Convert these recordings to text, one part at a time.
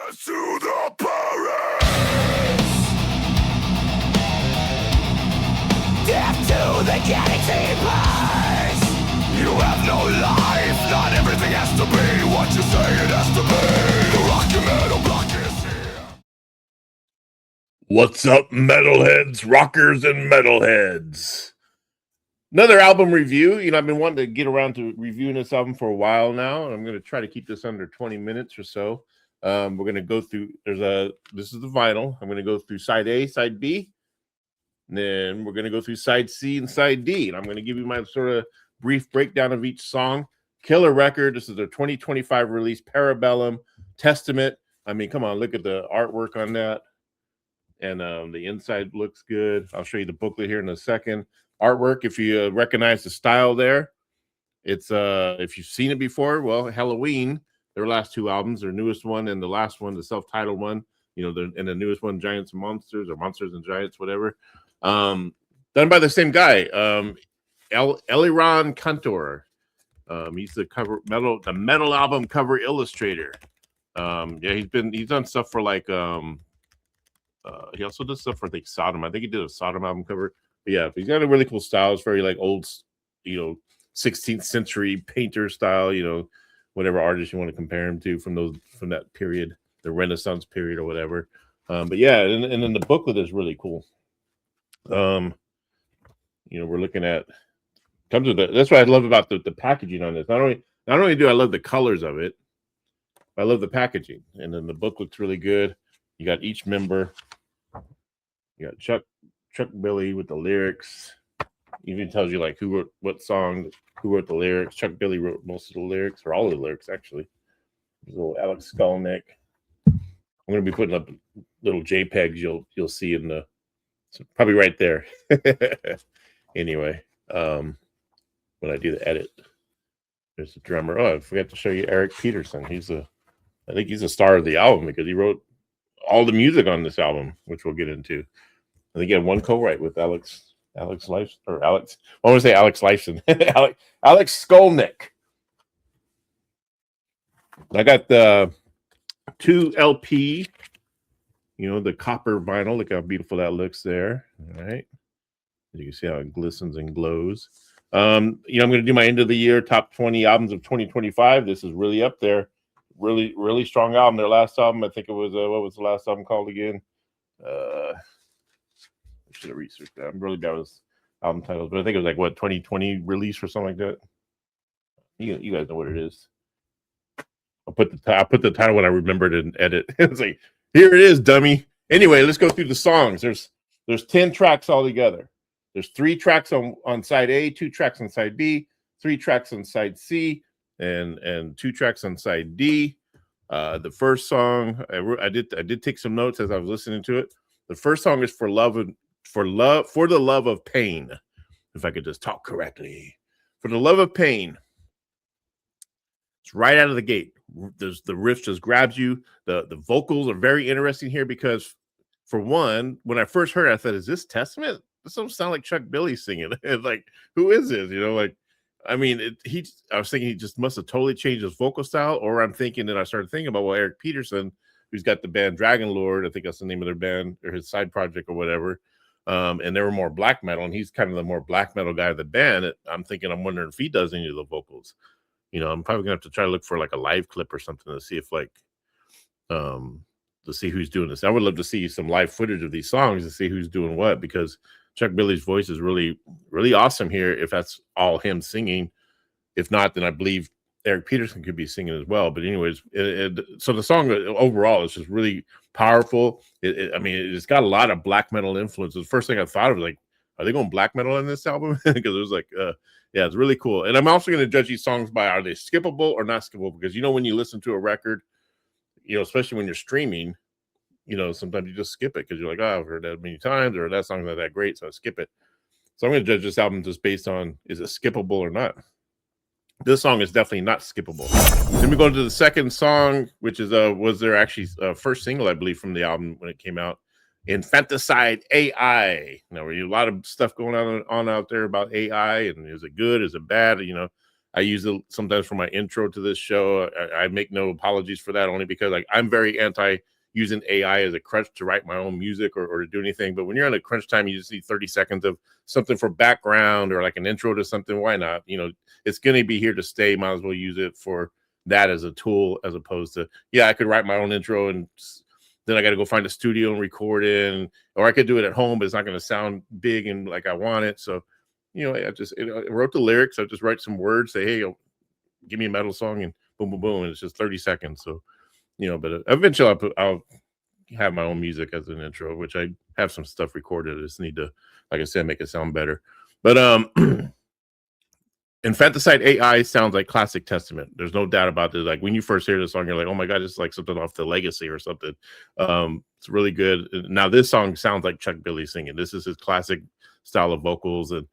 To the parade. Death to the guillotine place. You have no life. Not everything has to be what you say it has to be. The rock and metal block is here. What's up, metalheads, rockers and metalheads? Another album review. I've been wanting to get around to reviewing this album for a while now, and I'm going to try to keep this under 20 minutes or so. We're going to go through, this is the vinyl. I'm going to go through side A, side B, and then we're going to go through side C and side D, and I'm going to give you my sort of brief breakdown of each song. Killer record. This is their 2025 release, Para Bellum, Testament. I mean, come on, look at the artwork on that. And the inside looks good. I'll show you the booklet here in a second. Artwork, if you recognize the style there, it's if you've seen it before, well, Halloween, their last two albums, their newest one and the last one, the self-titled one, and the newest one, Giants and Monsters, or Monsters and Giants, whatever, done by the same guy, Eliran Kantor. He's the metal album cover illustrator. He's done stuff for like he also does stuff for I think Sodom. I think he did a Sodom album cover. But yeah, he's got a really cool style. It's very like old, 16th century painter style, whatever artist you want to compare him to from that period, the Renaissance period or whatever. But yeah, and then the booklet is really cool. We're looking at that's what I love about the packaging on this. Not only do I love the colors of it, I love the packaging. And then the book looks really good. You got each member. You got Chuck Billy with the lyrics. Even tells you like who wrote what song, who wrote the lyrics. Chuck Billy wrote most of the lyrics, or all of the lyrics actually. There's a little Alex Skolnick. I'm going to be putting up little JPEGs you'll see in the probably right there. Anyway, when I do the edit, there's the drummer. Oh, I forgot to show you Eric Peterson. I think he's a star of the album because he wrote all the music on this album, which we'll get into. I think he had one co-write with Alex Lifeson, or Alex. I want to say Alex Lifeson. Alex Skolnick. I got the 2 LP, the copper vinyl. Look how beautiful that looks there. All right. You can see how it glistens and glows. I'm going to do my end of the year top 20 albums of 2025. This is really up there. Really, really strong album. Their last album, I think it was, what was the last album called again? I should have researched that. I'm really bad with album titles, but I think it was like, 2020 release or something like that. You guys know what it is. I'll put the title when I remembered and edit. It's like, here it is, dummy. Anyway, let's go through the songs. There's 10 tracks all together. There's 3 tracks on side A, 2 tracks on side B, 3 tracks on side C, and 2 tracks on side D. The first song, I did take some notes as I was listening to it. The first song is for the love of pain. If I could just talk correctly, for the love of pain. It's right out of the gate. The riff just grabs you. The vocals are very interesting here because, for one, when I first heard it, I thought, "Is this Testament? This doesn't sound like Chuck Billy singing." It's like, who is this? I was thinking he just must have totally changed his vocal style, or I started thinking about, well, Eric Peterson, who's got the band Dragon Lord, I think that's the name of their band or his side project or whatever. And they were more black metal, and he's kind of the more black metal guy of the band. I'm wondering if he does any of the vocals. I'm probably gonna have to try to look for like a live clip or something to see if to see who's doing this. I would love to see some live footage of these songs to see who's doing what, because Chuck Billy's voice is really, really awesome here. If that's all him singing, if not, then I believe Eric Peterson could be singing as well. But anyways, so the song overall is just really powerful. It's got a lot of black metal influences. The first thing I thought of was like, are they going black metal in this album? Because it was like, it's really cool. And I'm also going to judge these songs by, are they skippable or not skippable? Because when you listen to a record, especially when you're streaming, sometimes you just skip it because you're like, oh, I've heard that many times, or that song's not that great, so I skip it. So I'm going to judge this album just based on, is it skippable or not? This song is definitely not skippable. Then we go to the second song, which is was their actually first single, I believe, from the album when it came out. Infanticide AI. Now, a lot of stuff going on out there about AI, and is it good? Is it bad? I use it sometimes for my intro to this show. I make no apologies for that, only because like I'm very anti using AI as a crutch to write my own music or to do anything. But when you're on a crunch time, you just need 30 seconds of something for background or like an intro to something. Why not? You know, it's going to be here to stay. Might as well use it for that as a tool, as opposed to, yeah, I could write my own intro and then I got to go find a studio and record it, or I could do it at home, but it's not going to sound big and like I want it. So, you know, I wrote the lyrics. I just write some words, say, hey, give me a metal song, and boom, boom, boom. And it's just 30 seconds. So, you know, but eventually I'll have my own music as an intro, which I have some stuff recorded. I just need to, like I said, make it sound better. But Infanticide AI sounds like classic Testament. There's no doubt about this. Like when you first hear the song, you're like, oh my God, it's like something off the Legacy or something. It's really good. Now this song sounds like Chuck Billy singing. This is his classic style of vocals and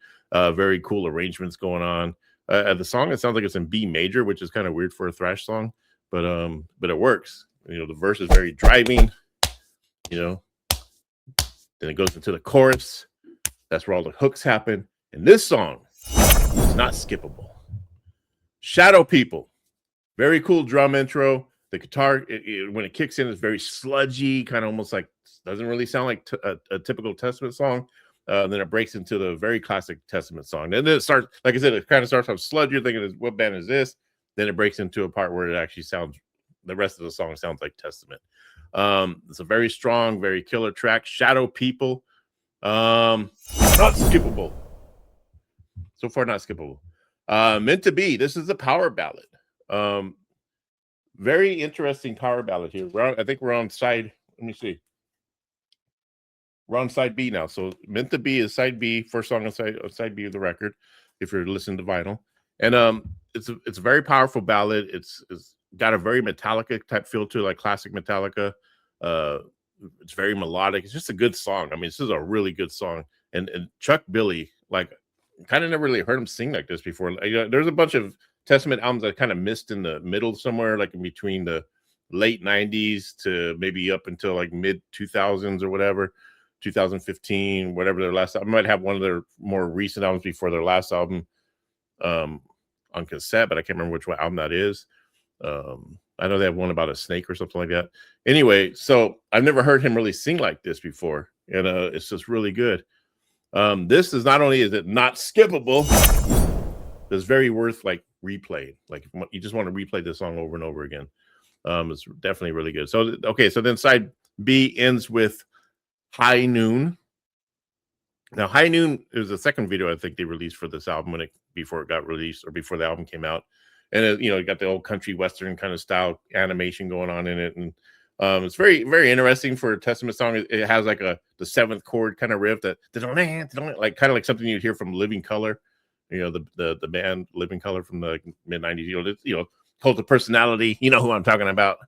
very cool arrangements going on. The song, it sounds like it's in B major, which is kind of weird for a thrash song, but it works. You know, the verse is very driving, you know, then it goes into the chorus. That's where all the hooks happen. And this song is not skippable. Shadow People, very cool drum intro. The guitar, when it kicks in, is very sludgy, kind of almost like, doesn't really sound like a typical Testament song. Then it breaks into the very classic Testament song. And then it starts, like I said, it kind of starts off sludgy. You're thinking, what band is this? Then it breaks into a part where it actually sounds, the rest of the song sounds like Testament. It's a very strong, very killer track. Shadow People, not skippable. So far, not skippable. Meant to Be. This is a power ballad. Very interesting power ballad here. I think we're on side. Let me see. We're on side B now. So Meant to Be is side B, first song on side B of the record, if you're listening to vinyl. And it's a very powerful ballad. It's got a very Metallica type feel to it, like classic Metallica. It's very melodic. It's just a good song. I mean, this is a really good song. And Chuck Billy, like, kind of never really heard him sing like this before. There's a bunch of Testament albums that kind of missed in the middle somewhere, like in between the late 90s to maybe up until like mid 2000s or whatever, 2015, whatever their last album. I might have one of their more recent albums before their last album on cassette, but I can't remember which album that is. I know they have one about a snake or something like that. Anyway, so I've never heard him really sing like this before, and it's just really good. This is not only is it not skippable, it's very worth like replaying. Like if you just want to replay this song over and over again. It's definitely really good. So okay, so then side B ends with High Noon. Now High Noon is the second video I think they released for this album before it got released or before the album came out. And it got the old country western kind of style animation going on in it, and it's very, very interesting for a Testament song. It has like the seventh chord kind of riff that like kind of like something you'd hear from Living Color, the band Living Color from the mid 90s. Cult of Personality, you know who I'm talking about.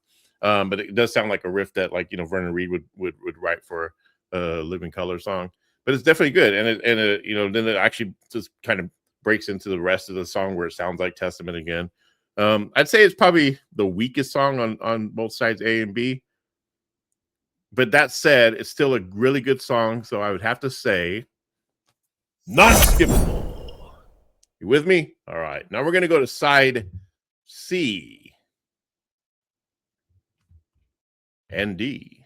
But it does sound like a riff that Vernon Reid would write for a Living Color song. But it's definitely good, and then it actually just kind of breaks into the rest of the song where it sounds like Testament again. I'd say it's probably the weakest song on both sides, A and B. But that said, it's still a really good song, so I would have to say not skippable. You with me? All right. Now we're going to go to side C and D.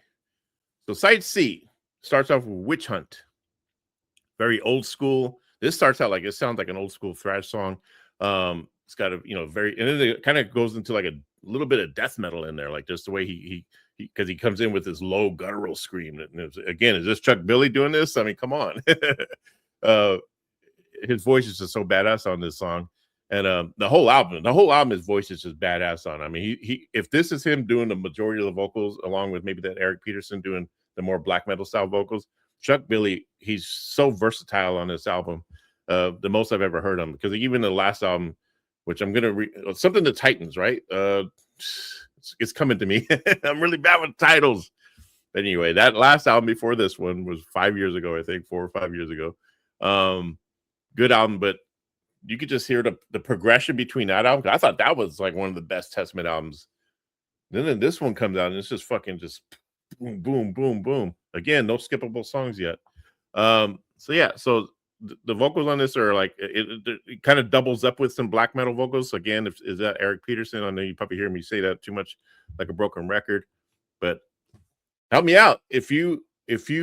So side C starts off with Witch Hunt. Very old school. This starts out like it sounds like an old school thrash song. It's got a very, and then it kind of goes into like a little bit of death metal in there, like just the way he because he comes in with this low guttural scream. And again, is this Chuck Billy doing this? I mean, come on. His voice is just so badass on this song, and the whole album, his voice is just badass on. I mean, he if this is him doing the majority of the vocals, along with maybe that Eric Peterson doing the more black metal style vocals. Chuck Billy, he's so versatile on this album, the most I've ever heard him. Because even the last album, which I'm gonna something to Titans, right? It's coming to me. I'm really bad with titles. But anyway, that last album before this one was 5 years ago, I think 4 or 5 years ago. Good album, but you could just hear the progression between that album. I thought that was like one of the best Testament albums. Then this one comes out and it's just fucking just boom, boom, boom, boom. Again, no skippable songs yet. So the vocals on this are like it kind of doubles up with some black metal vocals. So again, is that Eric Peterson? I know you probably hear me say that too much, like a broken record, but help me out if you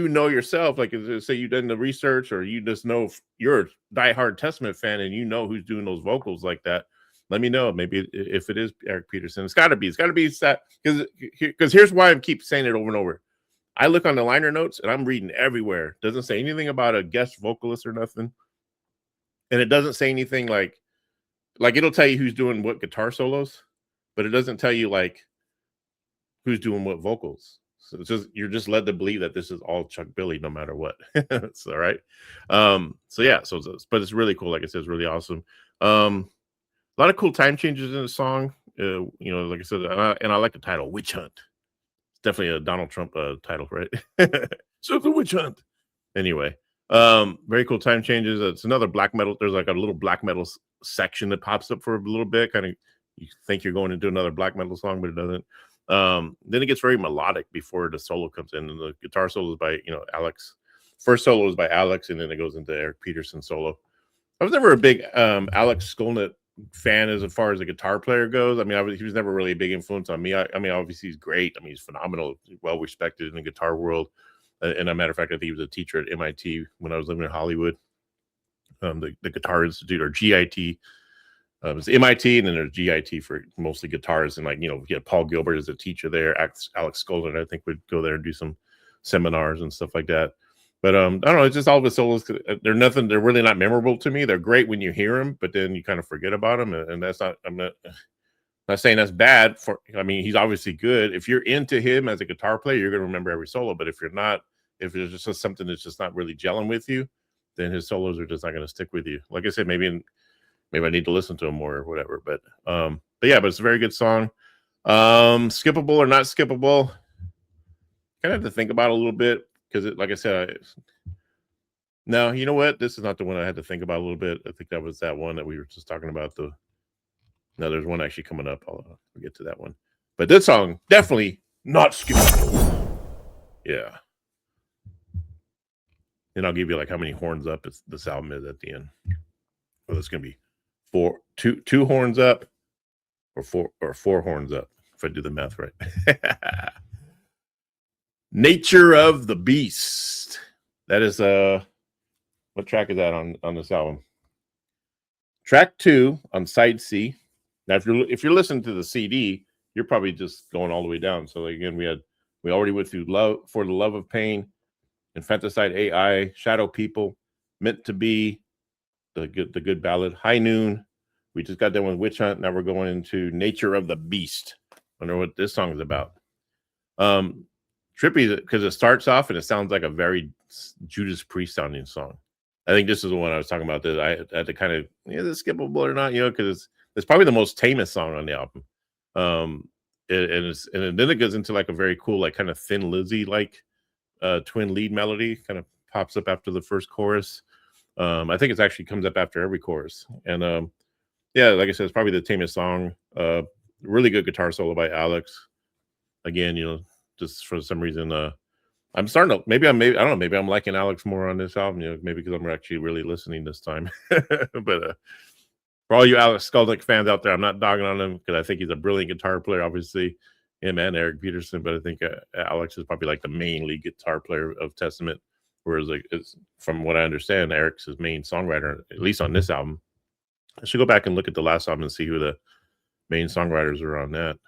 know yourself, like say you've done the research, or you just know you're a diehard Testament fan and you know who's doing those vocals like that. Let me know. Maybe if it is Eric Peterson, it's got to be that, because here's why I keep saying it over and over. I look on the liner notes and I'm reading everywhere. Doesn't say anything about a guest vocalist or nothing. And it doesn't say anything like it'll tell you who's doing what guitar solos, but it doesn't tell you like who's doing what vocals. So it's just, you're just led to believe that this is all Chuck Billy no matter what. It's all right. So yeah, but it's really cool. Like I said, it's really awesome. A lot of cool time changes in the song. You know, like I said, and I like the title, Witch Hunt. Definitely a Donald Trump title, right? So it's a witch hunt. Anyway, very cool time changes. It's another black metal. There's like a little black metal section that pops up for a little bit. Kind of, you think you're going into another black metal song, but it doesn't. Then it gets very melodic before the solo comes in, and the guitar solo is by Alex. First solo is by Alex, and then it goes into Eric Peterson solo. I was never a big Alex Skolnick fan as far as a guitar player goes. I mean, he was never really a big influence on me. I mean, obviously he's great. I mean, he's phenomenal, well respected in the guitar world. And as a matter of fact, I think he was a teacher at MIT when I was living in Hollywood. The Guitar Institute, or GIT. It's MIT, and then there's GIT for mostly guitars. And like, you had Paul Gilbert as a teacher there. Alex Skolnick, I think, would go there and do some seminars and stuff like that. But I don't know, it's just all of his solos. They're really not memorable to me. They're great when you hear them, but then you kind of forget about them. And that's not, I'm not saying that's bad. I mean, he's obviously good. If you're into him as a guitar player, you're going to remember every solo. But if you're not, if it's just something that's just not really gelling with you, then his solos are just not going to stick with you. Like I said, maybe I need to listen to him more or whatever. But yeah, but it's a very good song. Skippable or not skippable? Kind of have to think about it a little bit. Because, like I said, no, you know what? This is not the one I had to think about a little bit. I think that was that one that we were just talking about. No, there's one actually coming up. I'll get to that one. But this song, definitely not skippable. Yeah. And I'll give you like how many horns up this album is at the end. Well, it's going to be two horns up, or four horns up, if I do the math right. Nature of the Beast. That is what track is that on this album? Track 2 on side C. Now, if you're listening to the CD, you're probably just going all the way down. So again, we already went through Love for the Love of Pain, Infanticide AI, Shadow People, Meant to Be, the good ballad, High Noon. We just got done with Witch Hunt. Now we're going into Nature of the Beast. I wonder what this song is about. Trippy, because it starts off and it sounds like a very Judas Priest sounding song. I think this is the one I was talking about that I had to kind of, is it skippable or not, because it's probably the most tamest song on the album. And then it goes into like a very cool, like kind of Thin Lizzy like twin lead melody, kind of pops up after the first chorus. I think it actually comes up after every chorus. And yeah, like I said, it's probably the tamest song. Really good guitar solo by Alex. Again, just for some reason, I'm starting to, maybe I'm liking Alex more on this album, maybe because I'm actually really listening this time. But for all you Alex Skolnick fans out there, I'm not dogging on him, because I think he's a brilliant guitar player, obviously, him and Eric Peterson. But I think Alex is probably like the main lead guitar player of Testament, whereas like from what I understand, Eric's his main songwriter, at least on this album. I should go back and look at the last album and see who the main songwriters are on that.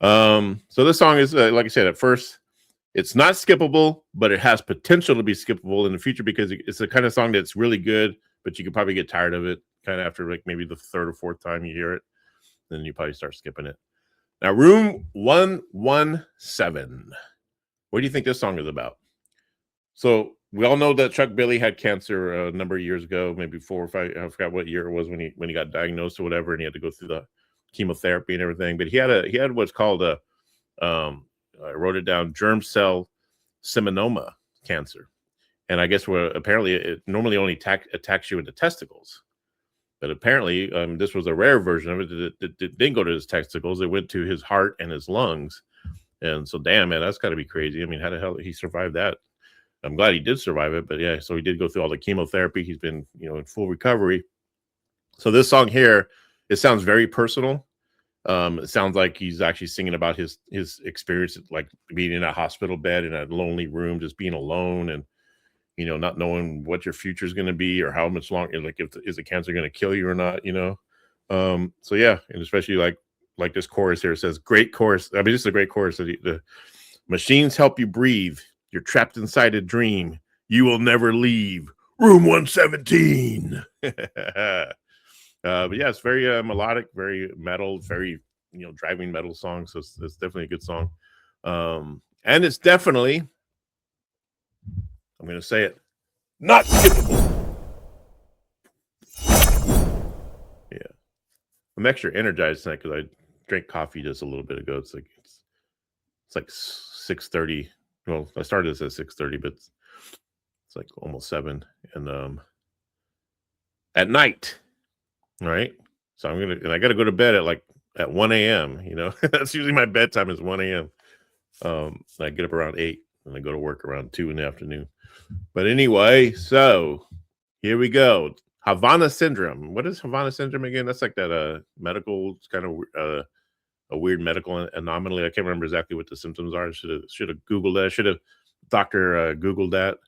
So this song is like I said, at first it's not skippable, but it has potential to be skippable in the future, because it's the kind of song that's really good, but you could probably get tired of it kind of after like maybe the third or fourth time you hear it, then you probably start skipping it. Now, Room 117. What do you think this song is about? So we all know that Chuck Billy had cancer a number of years ago, maybe 4 or 5. I forgot what year it was when he got diagnosed or whatever, and he had to go through the chemotherapy and everything. But he had what's called I wrote it down, germ cell seminoma cancer. And I guess apparently it normally only attacks you in the testicles. But apparently this was a rare version of it. It didn't go to his testicles. It went to his heart and his lungs. And so, damn, man, that's got to be crazy. I mean, how the hell did he survive that? I'm glad he did survive it, but yeah, so he did go through all the chemotherapy. He's been, in full recovery. So this song here, it sounds very personal. It sounds like he's actually singing about his experience, like being in a hospital bed in a lonely room, just being alone, and not knowing what your future is going to be or how much longer, like is the cancer going to kill you or not, So yeah, and especially like this chorus here, it says, great chorus. I mean, this is a great chorus. The machines help you breathe. You're trapped inside a dream. You will never leave. Room 117. But yeah, it's very melodic, very metal, very driving metal song. So it's definitely a good song. And it's definitely, I'm gonna say it, not skippable. Yeah, I'm extra energized tonight because I drank coffee just a little bit ago. It's like 6:30. Well, I started this at 6:30, but it's like almost 7, and at night. All right. So I gotta go to bed at 1 a.m. That's usually my bedtime is 1 a.m. I get up around 8 and I go to work around 2 in the afternoon. But anyway, so here we go. Havana syndrome. What is Havana syndrome again? That's like that medical kind of a weird medical anomaly. I can't remember exactly what the symptoms are. I should have Googled that. Should have Dr. Googled that.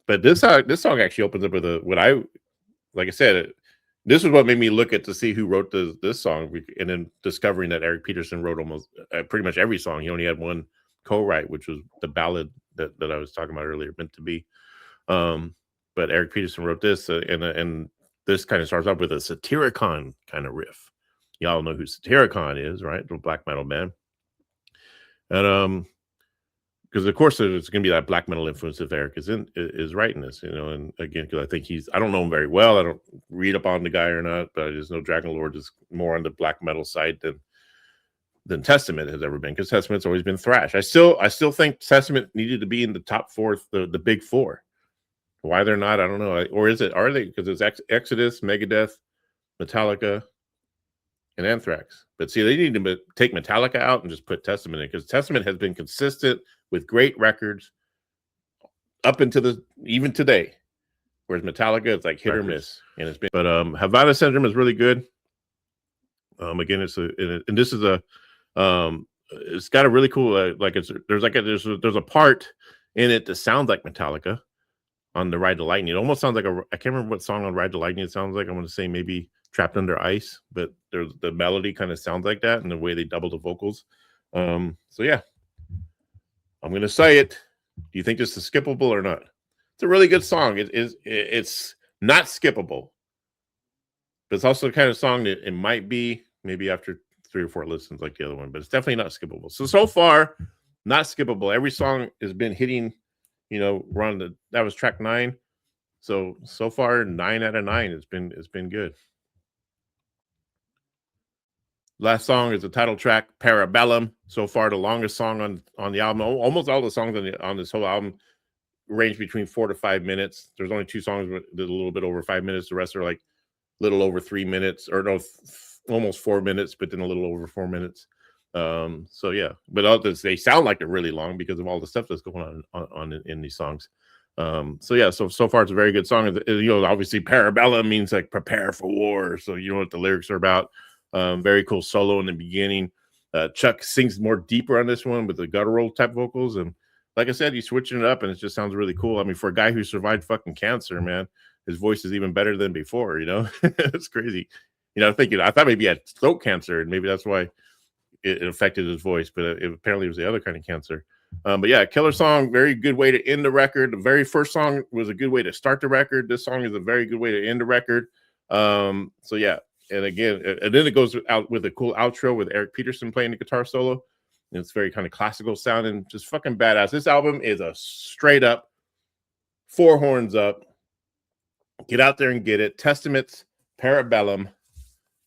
But this song actually opens up with like I said, this is what made me look at to see who wrote this song, and then discovering that Eric Peterson wrote almost pretty much every song. He only had one co-write, which was the ballad that I was talking about earlier, Meant to Be. But Eric Peterson wrote this, and this kind of starts off with a Satyricon kind of riff. Y'all know who Satyricon is, right? The black metal band. And because of course there's going to be that black metal influence if Eric is writing this, and again, because I think I don't know him very well. I don't read up on the guy or not, but I just know Dragon Lord is more on the black metal side than Testament has ever been, because Testament's always been thrash. I still think Testament needed to be in the top 4, the big 4. Why they're not, I don't know. Or are they? Because it's Exodus, Megadeth, Metallica, and Anthrax. But see, they need to take Metallica out and just put Testament in, because Testament has been consistent with great records up into even today. Whereas Metallica, it's like hit or miss, and it's been. But Havana Syndrome is really good. Again, this is a it's got a really cool there's a part in it that sounds like Metallica on the Ride to Lightning. It almost sounds like I can't remember what song on Ride to Lightning it sounds like. I'm going to say maybe Trapped Under Ice, but the melody kind of sounds like that, and the way they double the vocals. So yeah, I'm going to say it. Do you think this is skippable or not? It's a really good song. It's not skippable, but it's also the kind of song that it might be maybe after 3 or 4 listens like the other one, but it's definitely not skippable. So far, not skippable. Every song has been hitting, that was track 9. So far, 9 out of 9. It's been good. Last song is the title track, Para Bellum. So far, the longest song on the album. Almost all the songs on this whole album range between 4 to 5 minutes. There's only 2 songs that are a little bit over 5 minutes. The rest are like little over 3 minutes, or no, almost 4 minutes, but then a little over 4 minutes. So yeah, but they sound like they're really long because of all the stuff that's going on in these songs. So yeah, so far it's a very good song. Obviously Para Bellum means like prepare for war, so you know what the lyrics are about. Very cool solo in the beginning. Chuck sings more deeper on this one with the guttural type vocals, and like I said, he's switching it up, and it just sounds really cool. I mean, for a guy who survived fucking cancer, man, his voice is even better than before. It's crazy. I thought maybe he had throat cancer, and maybe that's why it affected his voice, but apparently it was the other kind of cancer. But yeah, killer song, very good way to end the record. The very first song was a good way to start the record. This song is a very good way to end the record. So yeah, and again, and then it goes out with a cool outro with Eric Peterson playing the guitar solo. And it's very kind of classical sounding, just fucking badass. This album is a straight up 4 horns up. Get out there and get it. Testament's Para Bellum.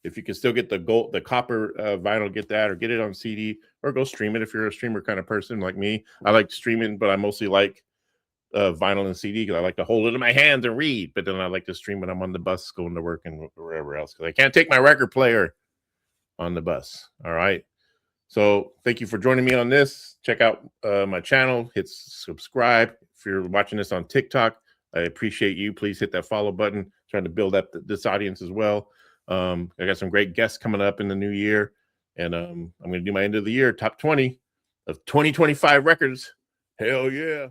If you can still get the copper vinyl, get that, or get it on CD, or go stream it if you're a streamer kind of person like me. I like streaming, but I mostly like vinyl and CD because I like to hold it in my hands and read. But then I like to stream when I'm on the bus going to work and wherever else, because I can't take my record player on the bus. All right. So thank you for joining me on this. Check out my channel. Hit subscribe. If you're watching this on TikTok, I appreciate you. Please hit that follow button. Trying to build up this audience as well. I got some great guests coming up in the new year. And I'm going to do my end of the year top 20 of 2025 records. Hell yeah.